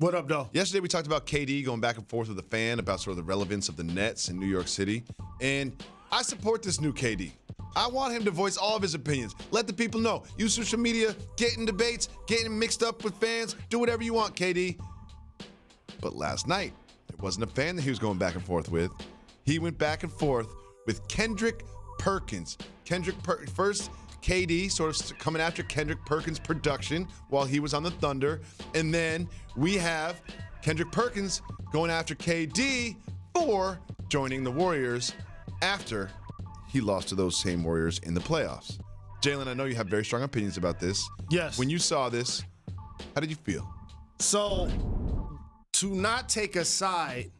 What up, though? Yesterday we talked about KD going back and forth with a fan about sort of the relevance of the Nets in New York City. And I support this new KD. I want him to voice all of his opinions. Let the people know. Use social media, get in debates, get mixed up with fans, do whatever you want, KD. But last night, it wasn't a fan that he was going back and forth with. He went back and forth with Kendrick Perkins. First, KD sort of coming after Kendrick Perkins' production while he was on the Thunder. And then we have Kendrick Perkins going after KD for joining the Warriors after he lost to those same Warriors in the playoffs. Jalen, I know you have very strong opinions about this. Yes. When you saw this, how did you feel? So, to not take a side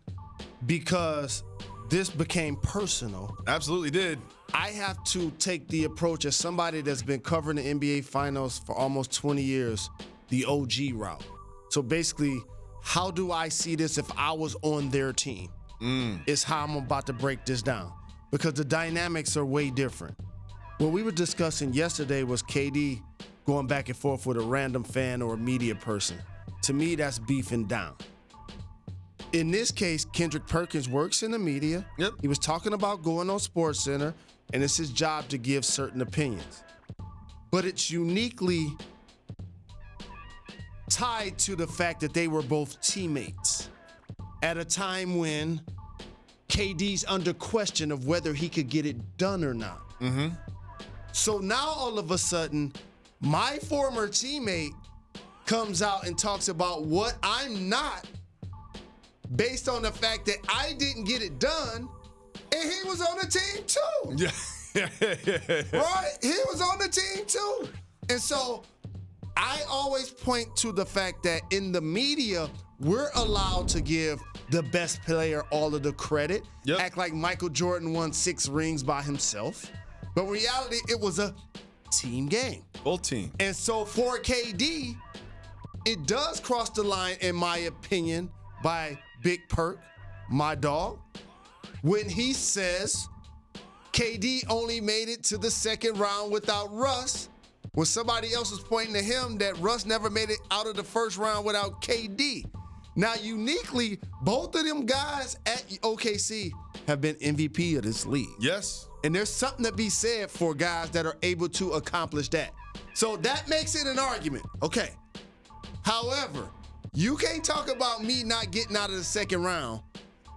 because this became personal. Absolutely did. I have to take the approach as somebody that's been covering the NBA Finals for almost 20 years, the OG route. So basically, how do I see this if I was on their team? Is how I'm about to break this down because the dynamics are way different. What we were discussing yesterday was KD going back and forth with a random fan or a media person. To me, that's beefing down. In this case, Kendrick Perkins works in the media. Yep. He was talking about going on SportsCenter, and it's his job to give certain opinions. But it's uniquely tied to the fact that they were both teammates at a time when KD's under question of whether he could get it done or not. So now all of a sudden, my former teammate comes out and talks about what I'm not based on the fact that I didn't get it done, and he was on the team too. Yeah. Right? He was on the team too. And so I always point to the fact that in the media, we're allowed to give the best player all of the credit, act like Michael Jordan won 6 rings by himself. But in reality, it was a team game. Full team. And so for KD, it does cross the line, in my opinion, by Big Perk, my dog, when he says KD only made it to the second round without Russ, when somebody else was pointing to him that Russ never made it out of the first round without KD. Now, uniquely, both of them guys at OKC have been MVP of this league. Yes. And there's something to be said for guys that are able to accomplish that. So that makes it an argument. Okay. However, you can't talk about me not getting out of the second round,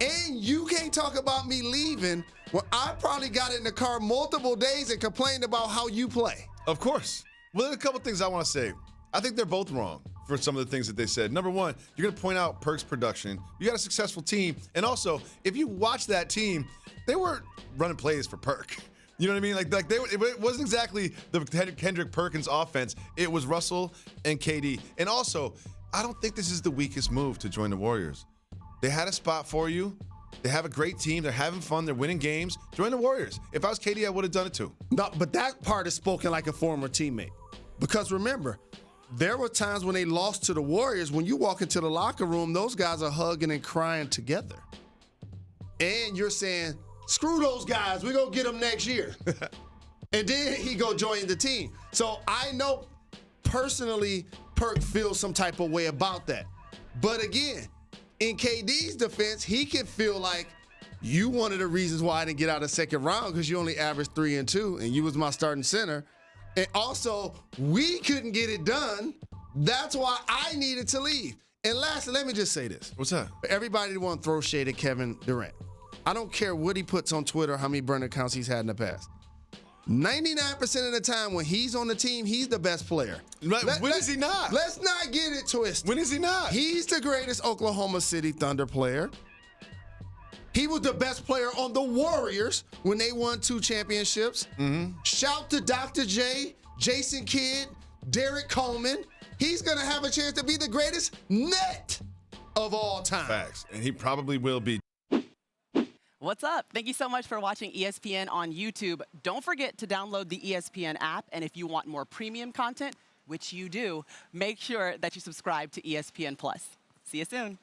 and you can't talk about me leaving when I probably got in the car multiple days and complained about how you play. Of course. Well, there's a couple things I want to say. I think they're both wrong for some of the things that they said. Number one, you're going to point out Perk's production. You got a successful team. And also, if you watch that team, they weren't running plays for Perk. You know what I mean? It wasn't exactly the Kendrick Perkins offense. It was Russell and KD. And also, I don't think this is the weakest move to join the Warriors. They had a spot for you. They have a great team. They're having fun. They're winning games. Join the Warriors. If I was KD, I would have done it too. No, but that part is spoken like a former teammate. Because remember, there were times when they lost to the Warriors. When you walk into the locker room, those guys are hugging and crying together. And you're saying, screw those guys. We're going to get them next year. And then he go join the team. So I know personally Perk feels some type of way about that. But again, in KD's defense, he can feel like you one of the reasons why I didn't get out of the second round because you only averaged 3 and 2, and you was my starting center. And also, we couldn't get it done. That's why I needed to leave. And lastly, let me just say this. What's that? For everybody that want to throw shade at Kevin Durant, I don't care what he puts on Twitter, how many burner accounts he's had in the past. 99% of the time when he's on the team, he's the best player. When is he not? Let's not get it twisted. When is he not? He's the greatest Oklahoma City Thunder player. He was the best player on the Warriors when they won 2 championships. Shout to Dr. J, Jason Kidd, Derek Coleman. He's going to have a chance to be the greatest net of all time. Facts. And he probably will be. What's up? Thank you so much for watching ESPN on YouTube. Don't forget to download the ESPN app. And if you want more premium content, which you do, make sure that you subscribe to ESPN+. See you soon.